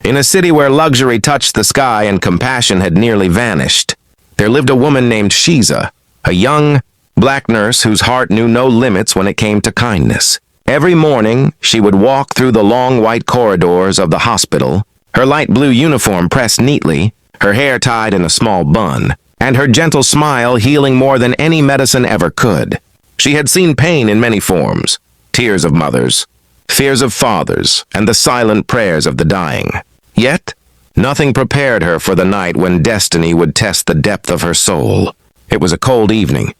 In a city where luxury touched the sky and compassion had nearly vanished, there lived a woman named Shiza, a young, black nurse whose heart knew no limits when it came to kindness. Every morning, she would walk through the long white corridors of the hospital, her light blue uniform pressed neatly, her hair tied in a small bun, and her gentle smile healing more than any medicine ever could. She had seen pain in many forms, tears of mothers, fears of fathers, and the silent prayers of the dying. Yet, nothing prepared her for the night when destiny would test the depth of her soul. It was a cold evening.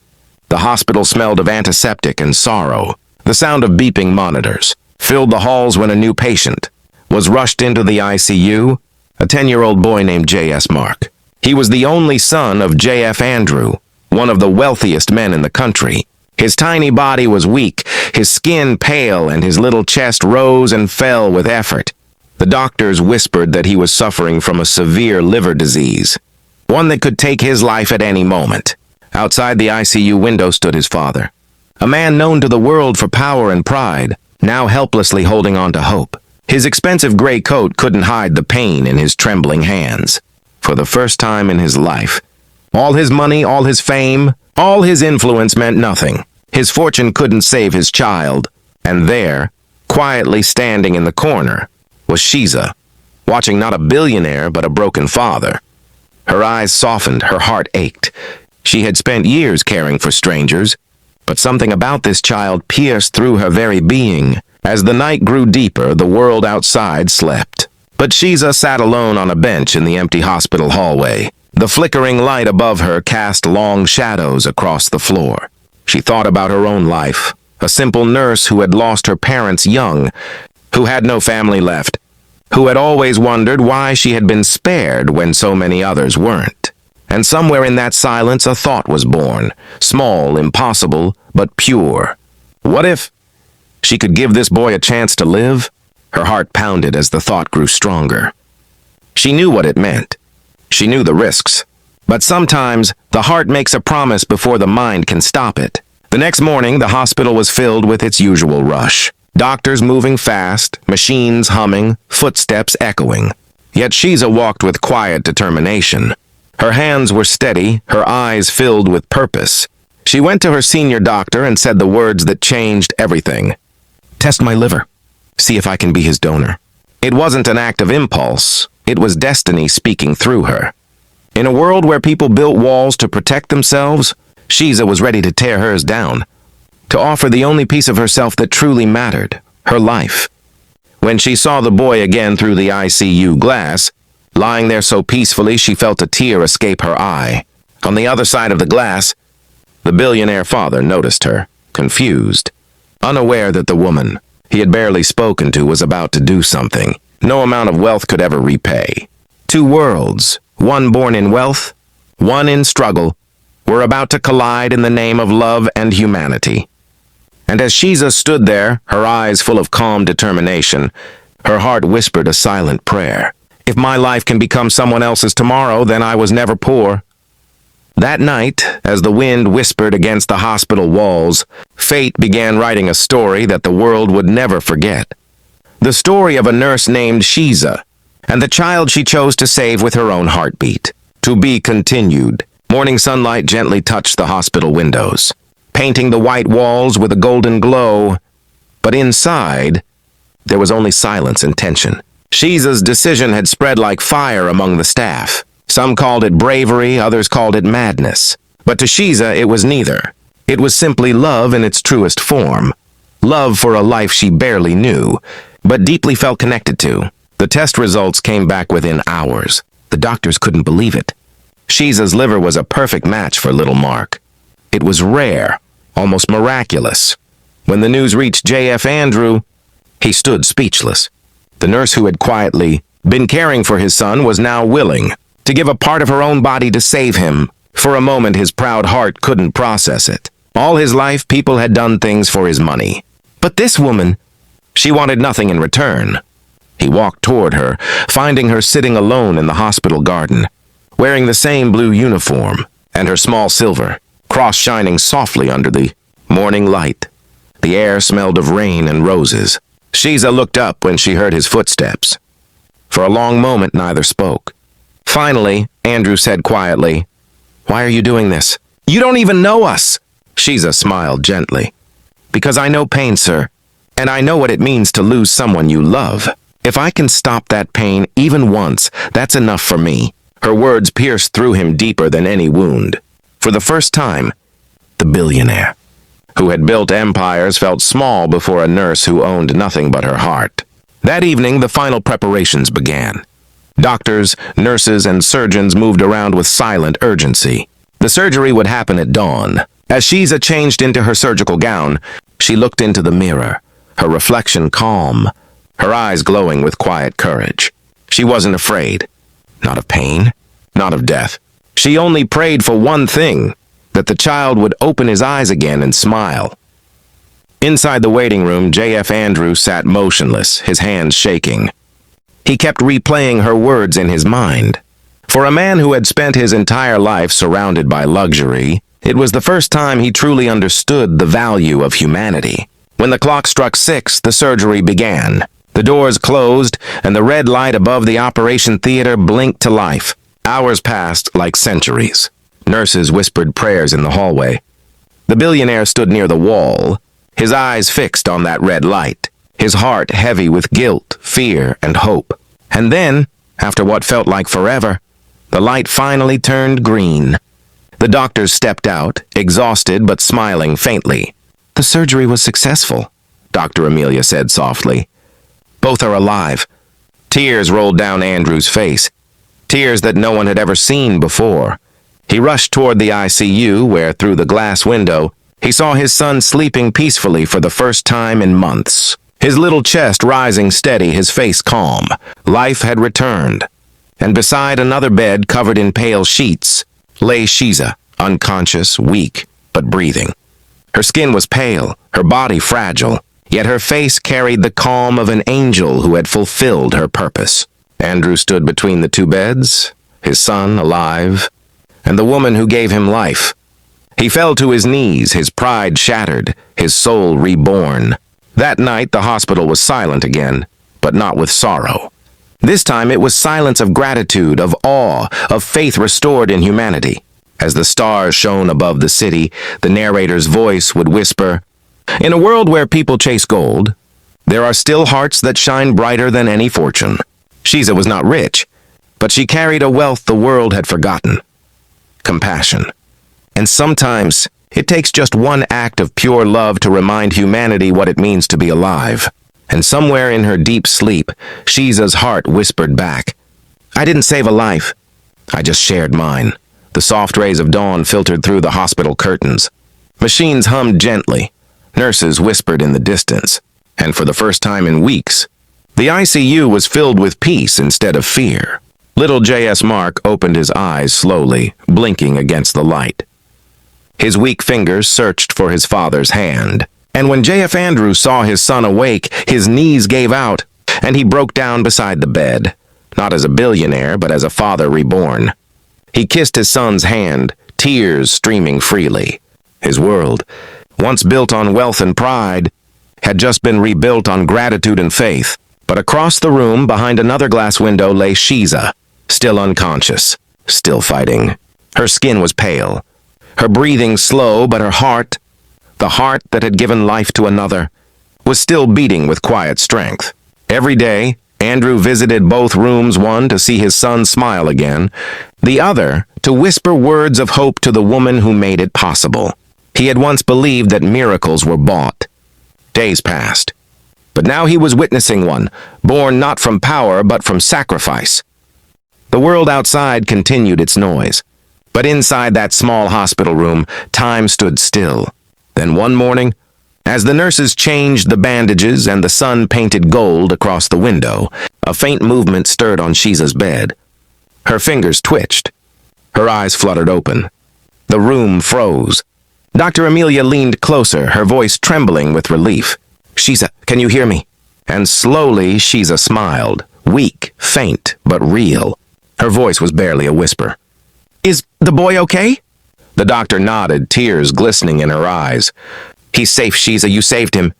The hospital smelled of antiseptic and sorrow. The sound of beeping monitors filled the halls when a new patient was rushed into the ICU, a 10-year-old boy named J.S. Mark. He was the only son of J.F. Andrew, one of the wealthiest men in the country. His tiny body was weak, his skin pale, and his little chest rose and fell with effort. The doctors whispered that he was suffering from a severe liver disease, one that could take his life at any moment. Outside the ICU window stood his father, a man known to the world for power and pride, now helplessly holding on to hope. His expensive gray coat couldn't hide the pain in his trembling hands. For the first time in his life, all his money, all his fame, all his influence meant nothing. His fortune couldn't save his child, and there, quietly standing in the corner, was Shiza, watching not a billionaire but a broken father. Her eyes softened, her heart ached. She had spent years caring for strangers, but something about this child pierced through her very being. As the night grew deeper, the world outside slept. But Shiza sat alone on a bench in the empty hospital hallway. The flickering light above her cast long shadows across the floor. She thought about her own life, a simple nurse who had lost her parents young, who had no family left, who had always wondered why she had been spared when so many others weren't. And somewhere in that silence a thought was born, small, impossible, but pure. What if she could give this boy a chance to live? Her heart pounded as the thought grew stronger. She knew what it meant. She knew the risks. But sometimes the heart makes a promise before the mind can stop it. The next morning, the hospital was filled with its usual rush. Doctors moving fast, machines humming, footsteps echoing. Yet Shiza walked with quiet determination. Her hands were steady, her eyes filled with purpose. She went to her senior doctor and said the words that changed everything. "Test my liver. See if I can be his donor." It wasn't an act of impulse. It was destiny speaking through her. In a world where people built walls to protect themselves, Shiza was ready to tear hers down, to offer the only piece of herself that truly mattered, her life. When she saw the boy again through the ICU glass, lying there so peacefully she felt a tear escape her eye. On the other side of the glass, the billionaire father noticed her, confused, unaware that the woman he had barely spoken to was about to do something no amount of wealth could ever repay. Two worlds, one born in wealth, one in struggle, were about to collide in the name of love and humanity. And as Shiza stood there, her eyes full of calm determination, her heart whispered a silent prayer. If my life can become someone else's tomorrow, then I was never poor. That night, as the wind whispered against the hospital walls, fate began writing a story that the world would never forget. The story of a nurse named Shiza, and the child she chose to save with her own heartbeat. To be continued. Morning sunlight gently touched the hospital windows, painting the white walls with a golden glow. But inside, there was only silence and tension. Shiza's decision had spread like fire among the staff. Some called it bravery, others called it madness. But to Shiza, it was neither. It was simply love in its truest form. Love for a life she barely knew, but deeply felt connected to. The test results came back within hours. The doctors couldn't believe it. Shiza's liver was a perfect match for little Mark. It was rare, almost miraculous. When the news reached J.F. Andrew, he stood speechless. The nurse who had quietly been caring for his son was now willing to give a part of her own body to save him. For a moment, his proud heart couldn't process it. All his life, people had done things for his money. But this woman, she wanted nothing in return. He walked toward her, finding her sitting alone in the hospital garden, wearing the same blue uniform, and her small silver cross shining softly under the morning light. The air smelled of rain and roses. Shiza looked up when she heard his footsteps. For a long moment, neither spoke. Finally, Andrew said quietly, "Why are you doing this? You don't even know us." Shiza smiled gently. "Because I know pain, sir, and I know what it means to lose someone you love. If I can stop that pain even once, that's enough for me." Her words pierced through him deeper than any wound. For the first time, the billionaire, who had built empires, felt small before a nurse who owned nothing but her heart. That evening, the final preparations began. Doctors, nurses, and surgeons moved around with silent urgency. The surgery would happen at dawn. As Shiza changed into her surgical gown, she looked into the mirror, her reflection calm, her eyes glowing with quiet courage. She wasn't afraid. Not of pain, not of death. She only prayed for one thing, that the child would open his eyes again and smile. Inside the waiting room, J.F. Andrew sat motionless, his hands shaking. He kept replaying her words in his mind. For a man who had spent his entire life surrounded by luxury, it was the first time he truly understood the value of humanity. When the clock struck 6, the surgery began. The doors closed, and the red light above the operation theater blinked to life. Hours passed like centuries. Nurses whispered prayers in the hallway. The billionaire stood near the wall, his eyes fixed on that red light, his heart heavy with guilt, fear, and hope. And then, after what felt like forever, the light finally turned green. The doctors stepped out, exhausted but smiling faintly. "The surgery was successful," Dr. Amelia said softly. "Both are alive." Tears rolled down Andrew's face, tears that no one had ever seen before. He rushed toward the ICU, where, through the glass window, he saw his son sleeping peacefully for the first time in months. His little chest rising steady, his face calm. Life had returned. And beside another bed covered in pale sheets lay Shiza, unconscious, weak, but breathing. Her skin was pale, her body fragile, yet her face carried the calm of an angel who had fulfilled her purpose. Andrew stood between the two beds, his son alive, and the woman who gave him life. He fell to his knees, his pride shattered, his soul reborn. That night the hospital was silent again, but not with sorrow. This time it was silence of gratitude, of awe, of faith restored in humanity. As the stars shone above the city, the narrator's voice would whisper, "In a world where people chase gold, there are still hearts that shine brighter than any fortune." Shiza was not rich, but she carried a wealth the world had forgotten. Compassion. And sometimes it takes just one act of pure love to remind humanity what it means to be alive. And somewhere in her deep sleep, Shiza's heart whispered back, "I didn't save a life. I just shared mine." The soft rays of dawn filtered through the hospital curtains. Machines hummed gently. Nurses whispered in the distance. And for the first time in weeks, the ICU was filled with peace instead of fear. Little J.S. Mark opened his eyes slowly, blinking against the light. His weak fingers searched for his father's hand. And when J.F. Andrew saw his son awake, his knees gave out, and he broke down beside the bed, not as a billionaire, but as a father reborn. He kissed his son's hand, tears streaming freely. His world, once built on wealth and pride, had just been rebuilt on gratitude and faith. But across the room, behind another glass window, lay Shiza, still unconscious, still fighting. Her skin was pale, her breathing slow, but her heart, the heart that had given life to another, was still beating with quiet strength. Every day, Andrew visited both rooms, one to see his son smile again, the other to whisper words of hope to the woman who made it possible. He had once believed that miracles were bought. Days passed, but now he was witnessing one, born not from power but from sacrifice. The world outside continued its noise, but inside that small hospital room, time stood still. Then one morning, as the nurses changed the bandages and the sun painted gold across the window, a faint movement stirred on Shiza's bed. Her fingers twitched. Her eyes fluttered open. The room froze. Dr. Amelia leaned closer, her voice trembling with relief. "Shiza, can you hear me?" And slowly Shiza smiled, weak, faint, but real. Her voice was barely a whisper. "Is the boy okay?" The doctor nodded, tears glistening in her eyes. "He's safe, Shiza. You saved him."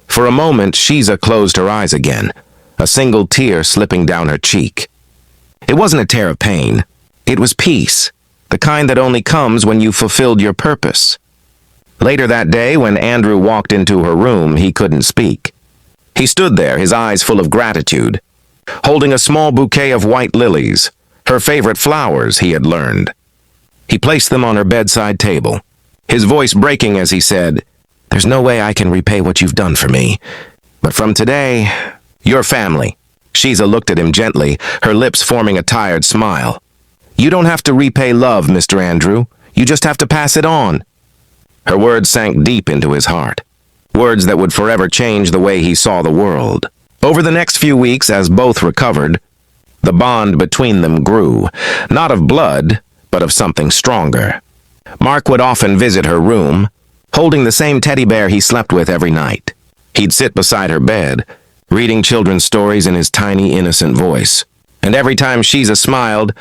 For a moment, Shiza closed her eyes again. a single tear slipping down her cheek. It wasn't a tear of pain. It was peace, the kind that only comes when you've fulfilled your purpose. Later that day, when Andrew walked into her room, he couldn't speak. He stood there, his eyes full of gratitude, holding a small bouquet of white lilies, her favorite flowers, he had learned. He placed them on her bedside table, his voice breaking as he said, "There's no way I can repay what you've done for me. But from today, your family." Shiza looked at him gently, her lips forming a tired smile. "You don't have to repay love, Mr. Andrew. You just have to pass it on." Her words sank deep into his heart. Words that would forever change the way he saw the world. Over the next few weeks, as both recovered, the bond between them grew, not of blood, but of something stronger. Mark would often visit her room, holding the same teddy bear he slept with every night. He'd sit beside her bed, reading children's stories in his tiny, innocent voice. And every time Shiza smiled,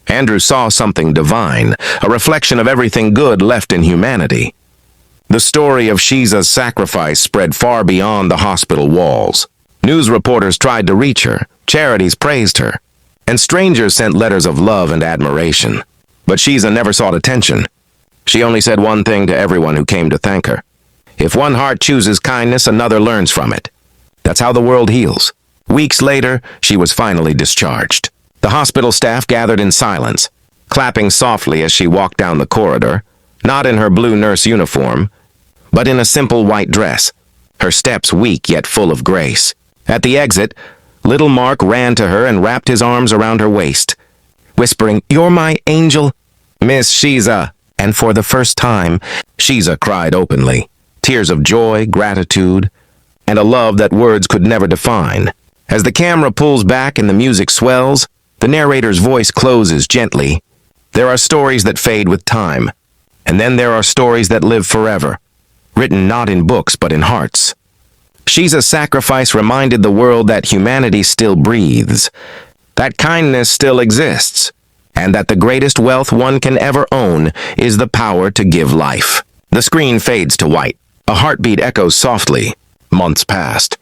Andrew saw something divine, a reflection of everything good left in humanity. The story of Shiza's sacrifice spread far beyond the hospital walls. News reporters tried to reach her, charities praised her, and strangers sent letters of love and admiration. But Shiza never sought attention. She only said one thing to everyone who came to thank her. If one heart chooses kindness, another learns from it. That's how the world heals. Weeks later, she was finally discharged. The hospital staff gathered in silence, clapping softly as she walked down the corridor, not in her blue nurse uniform, but in a simple white dress, her steps weak yet full of grace. At the exit, little Mark ran to her and wrapped his arms around her waist, whispering, "You're my angel, Miss Shiza." And for the first time, Shiza cried openly, tears of joy, gratitude, and a love that words could never define. As the camera pulls back and the music swells, the narrator's voice closes gently. There are stories that fade with time, and then there are stories that live forever, written not in books but in hearts. Shiza's sacrifice reminded the world that humanity still breathes, that kindness still exists, and that the greatest wealth one can ever own is the power to give life. The screen fades to white. A heartbeat echoes softly. Months passed.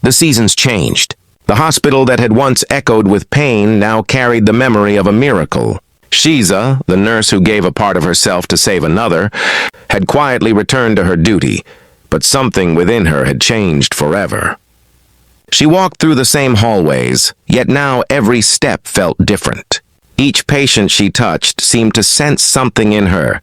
The seasons changed. The hospital that had once echoed with pain now carried the memory of a miracle. Shiza, the nurse who gave a part of herself to save another, had quietly returned to her duty, but something within her had changed forever. She walked through the same hallways, yet now every step felt different. Each patient she touched seemed to sense something in her,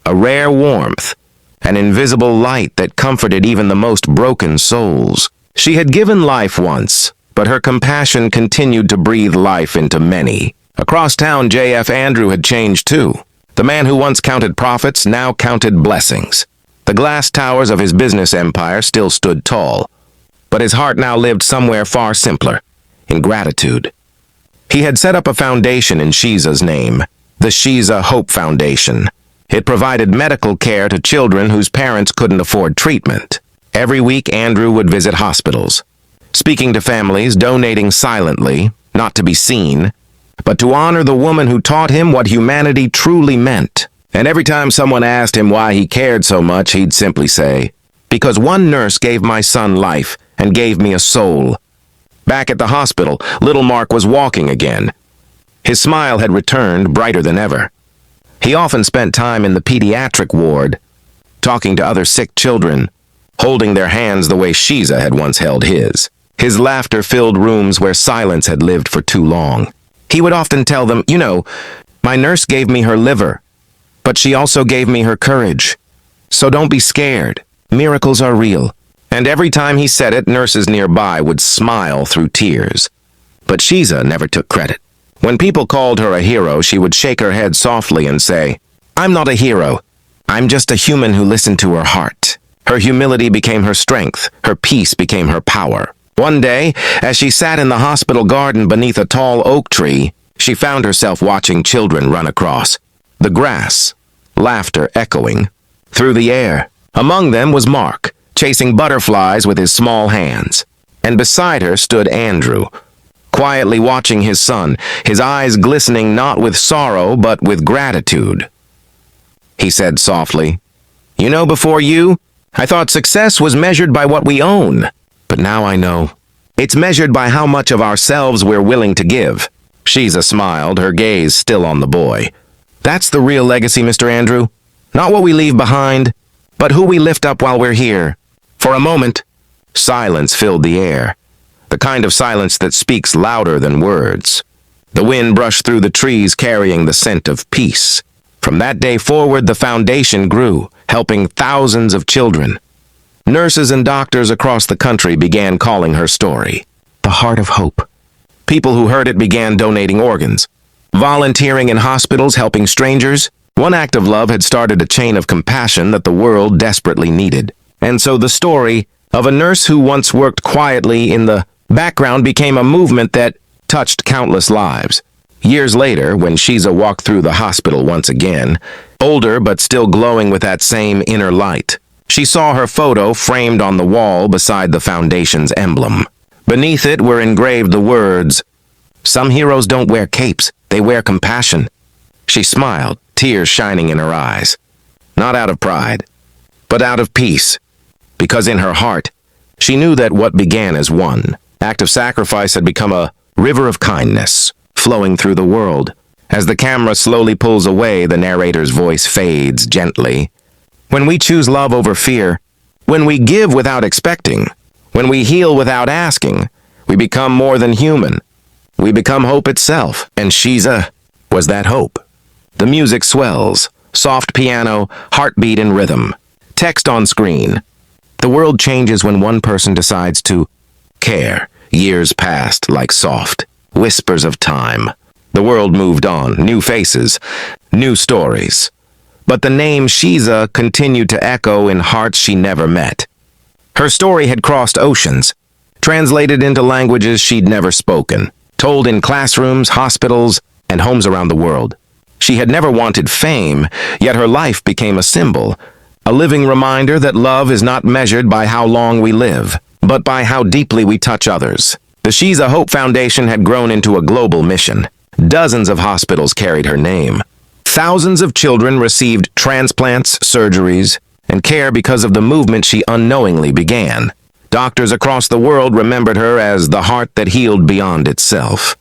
a rare warmth, an invisible light that comforted even the most broken souls. She had given life once, but her compassion continued to breathe life into many. Across town, J.F. Andrew had changed too. The man who once counted profits now counted blessings. The glass towers of his business empire still stood tall, but his heart now lived somewhere far simpler, in gratitude. He had set up a foundation in Shiza's name, the Shiza Hope Foundation. It provided medical care to children whose parents couldn't afford treatment. Every week, Andrew would visit hospitals, speaking to families, donating silently, not to be seen, but to honor the woman who taught him what humanity truly meant. And every time someone asked him why he cared so much, he'd simply say, "Because one nurse gave my son life and gave me a soul." Back at the hospital, little Mark was walking again. His smile had returned, brighter than ever. He often spent time in the pediatric ward, talking to other sick children, holding their hands the way Shiza had once held his. His laughter filled rooms where silence had lived for too long. He would often tell them, "You know, my nurse gave me her liver, but she also gave me her courage. So don't be scared. Miracles are real." And every time he said it, nurses nearby would smile through tears. But Shiza never took credit. When people called her a hero, she would shake her head softly and say, "I'm not a hero. I'm just a human who listened to her heart." Her humility became her strength. Her peace became her power. One day, as she sat in the hospital garden beneath a tall oak tree, she found herself watching children run across the grass, laughter echoing through the air. Among them was Mark, chasing butterflies with his small hands. And beside her stood Andrew, quietly watching his son, his eyes glistening not with sorrow but with gratitude. He said softly, "You know, before you, I thought success was measured by what we own. But now I know It's measured by how much of ourselves we're willing to give. Shiza smiled, her gaze still on the boy. That's the real legacy, Mr. Andrew. Not what we leave behind, but who we lift up while we're here. For a moment, silence filled the air. The kind of silence that speaks louder than words. The wind brushed through the trees carrying the scent of peace. From that day forward, the foundation grew, helping thousands of children. Nurses and doctors across the country began calling her story the Heart of Hope. People who heard it began donating organs, volunteering in hospitals, helping strangers. One act of love had started a chain of compassion that the world desperately needed. And so the story of a nurse who once worked quietly in the background became a movement that touched countless lives. Years later, when Shiza walked through the hospital once again, older but still glowing with that same inner light, she saw her photo framed on the wall beside the foundation's emblem. Beneath it were engraved the words, "Some heroes don't wear capes, they wear compassion." She smiled, tears shining in her eyes. Not out of pride, but out of peace. Because in her heart, she knew that what began as one act of sacrifice had become a river of kindness, flowing through the world. As the camera slowly pulls away, the narrator's voice fades gently. When we choose love over fear, when we give without expecting, when we heal without asking, we become more than human. We become hope itself, and Shiza was that hope. The music swells, soft piano, heartbeat and rhythm. Text on screen. The world changes when one person decides to care. Years passed like soft whispers of time. The world moved on, new faces, new stories. But the name Shiza continued to echo in hearts she never met. Her story had crossed oceans, translated into languages she'd never spoken, told in classrooms, hospitals, and homes around the world. She had never wanted fame, yet her life became a symbol, a living reminder that love is not measured by how long we live, but by how deeply we touch others. The Shiza Hope Foundation had grown into a global mission. Dozens of hospitals carried her name. Thousands of children received transplants, surgeries, and care because of the movement she unknowingly began. Doctors across the world remembered her as the heart that healed beyond itself.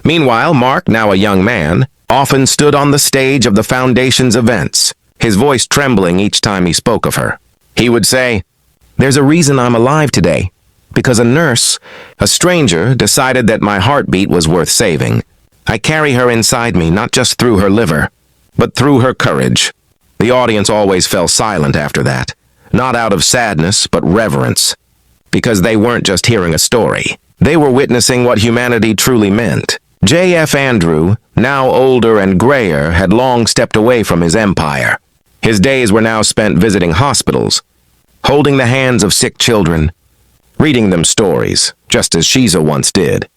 Meanwhile, Mark, now a young man, often stood on the stage of the foundation's events, his voice trembling each time he spoke of her. He would say, "There's a reason I'm alive today, because a nurse, a stranger, decided that my heartbeat was worth saving. I carry her inside me, not just through her liver, but through her courage." The audience always fell silent after that, not out of sadness, but reverence, because they weren't just hearing a story. They were witnessing what humanity truly meant. J.F. Andrew, now older and grayer, had long stepped away from his empire. His days were now spent visiting hospitals, holding the hands of sick children, reading them stories, just as Shiza once did.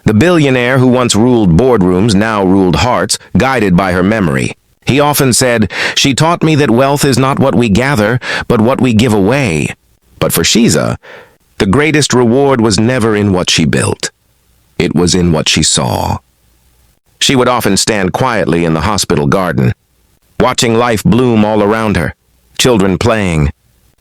The billionaire who once ruled boardrooms now ruled hearts, guided by her memory. He often said, "She taught me that wealth is not what we gather, but what we give away." But for Shiza, the greatest reward was never in what she built. It was in what she saw. She would often stand quietly in the hospital garden, watching life bloom all around her. Children playing,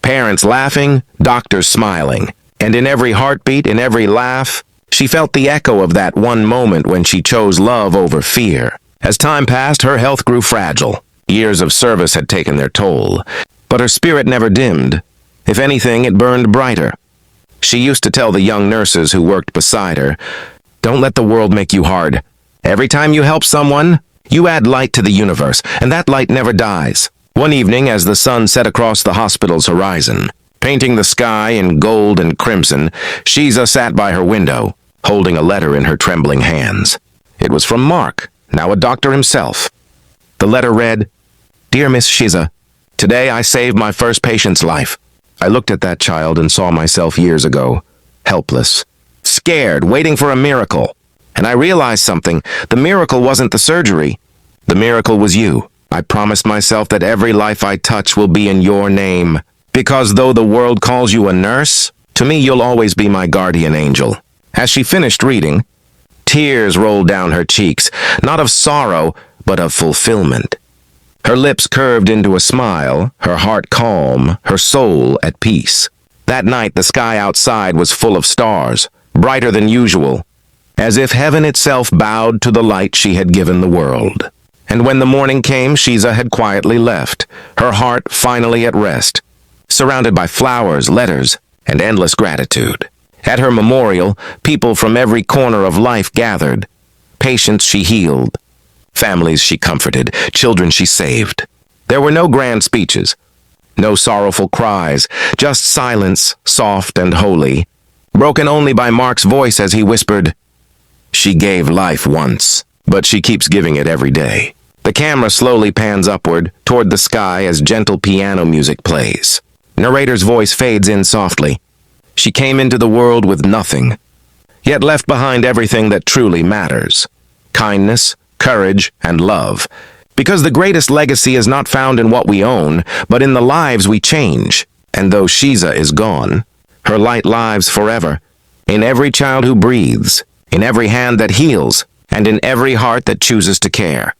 parents laughing, doctors smiling. And in every heartbeat, in every laugh, she felt the echo of that one moment when she chose love over fear. As time passed, her health grew fragile. Years of service had taken their toll, but her spirit never dimmed. If anything, it burned brighter. She used to tell the young nurses who worked beside her, "Don't let the world make you hard. Every time you help someone, you add light to the universe, and that light never dies." One evening, as the sun set across the hospital's horizon, painting the sky in gold and crimson, Shiza sat by her window, holding a letter in her trembling hands. It was from Mark, now a doctor himself. The letter read, "Dear Miss Shiza, today I saved my first patient's life. I looked at that child and saw myself years ago, helpless, scared, waiting for a miracle. And I realized something. The miracle wasn't the surgery. The miracle was you. I promised myself that every life I touch will be in your name. Because though the world calls you a nurse, to me you'll always be my guardian angel." As she finished reading, tears rolled down her cheeks, not of sorrow, but of fulfillment. Her lips curved into a smile, her heart calm, her soul at peace. That night, the sky outside was full of stars, brighter than usual, as if heaven itself bowed to the light she had given the world. And when the morning came, Shiza had quietly left, her heart finally at rest, surrounded by flowers, letters, and endless gratitude. At her memorial, people from every corner of life gathered. Patients she healed, families she comforted, children she saved. There were no grand speeches, no sorrowful cries, just silence, soft and holy, broken only by Mark's voice as he whispered, "She gave life once, but she keeps giving it every day." The camera slowly pans upward, toward the sky as gentle piano music plays. Narrator's voice fades in softly. She came into the world with nothing, yet left behind everything that truly matters. Kindness, courage, and love. Because the greatest legacy is not found in what we own, but in the lives we change. And though Shiza is gone, her light lives forever, in every child who breathes, in every hand that heals, and in every heart that chooses to care.